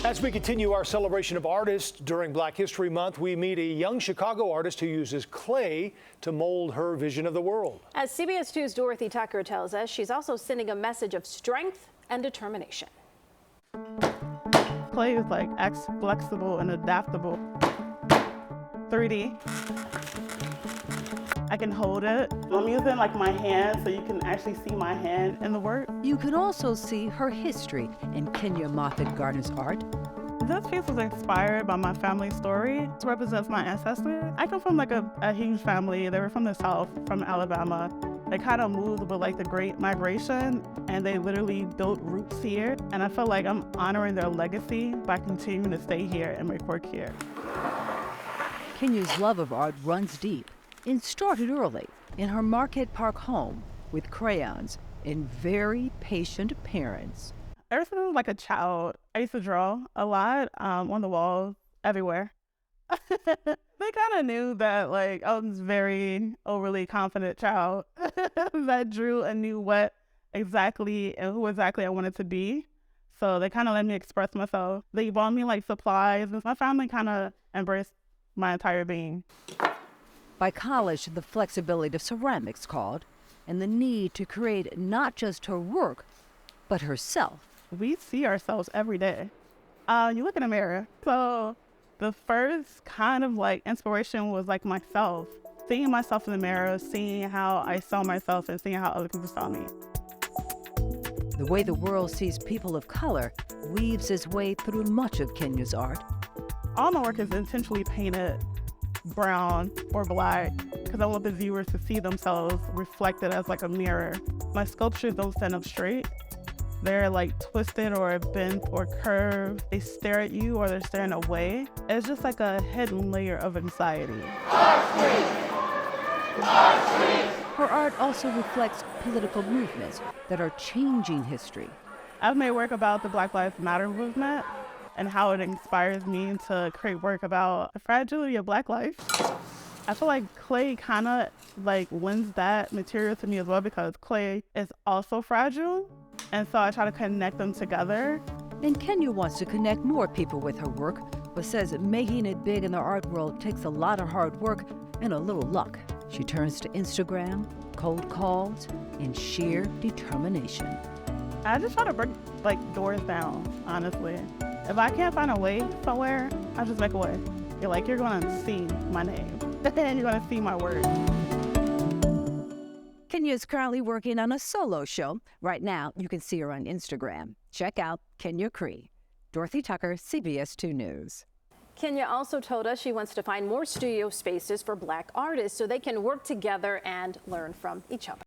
As we continue our celebration of artists during Black History Month, we meet a young Chicago artist who uses clay to mold her vision of the world. As CBS 2's Dorothy Tucker tells us, she's also sending a message of strength and determination. Clay is like flexible and adaptable. 3D. I can hold it. I'm using like my hand so you can actually see my hand in the work. You can also see her history in Kenya Moffett Gardner's art. This piece was inspired by my family story. It represents my ancestors. I come from like a huge family. They were from the South, from Alabama. They kind of moved with like the Great Migration, and they literally built roots here. And I feel like I'm honoring their legacy by continuing to stay here and make work here. Kenya's love of art runs deep. It started early in her Marquette Park home with crayons and very patient parents. Ever since I was like a child, I used to draw a lot on the walls everywhere. They kind of knew that like I was a very overly confident child that drew and knew what exactly and who exactly I wanted to be. So they kind of let me express myself. They bought me like supplies, and my family kind of embraced my entire being. By college, the flexibility of ceramics called, and the need to create not just her work, but herself. We see ourselves every day. You look in a mirror. So the first kind of like inspiration was like myself. Seeing myself in the mirror, seeing how I saw myself and seeing how other people saw me. The way the world sees people of color weaves its way through much of Kenya's art. All my work is intentionally painted brown or black because I want the viewers to see themselves reflected as like a mirror. My sculptures don't stand up straight. They're like twisted or bent or curved. They stare at you or they're staring away. It's just like a hidden layer of anxiety. Her art also reflects political movements that are changing history. I've made work about the Black Lives Matter movement and how it inspires me to create work about the fragility of Black life. I feel like clay kind of like lends that material to me as well because clay is also fragile. And so I try to connect them together. And Kenya wants to connect more people with her work, but says that making it big in the art world takes a lot of hard work and a little luck. She turns to Instagram, cold calls, and sheer determination. I just try to break like doors down, honestly. If I can't find a way somewhere, I just make a way. You're gonna see my name and you're gonna see my work. Kenya is currently working on a solo show. Right now, you can see her on Instagram. Check out Kenya Cree. Dorothy Tucker, CBS 2 News. Kenya also told us she wants to find more studio spaces for Black artists so they can work together and learn from each other.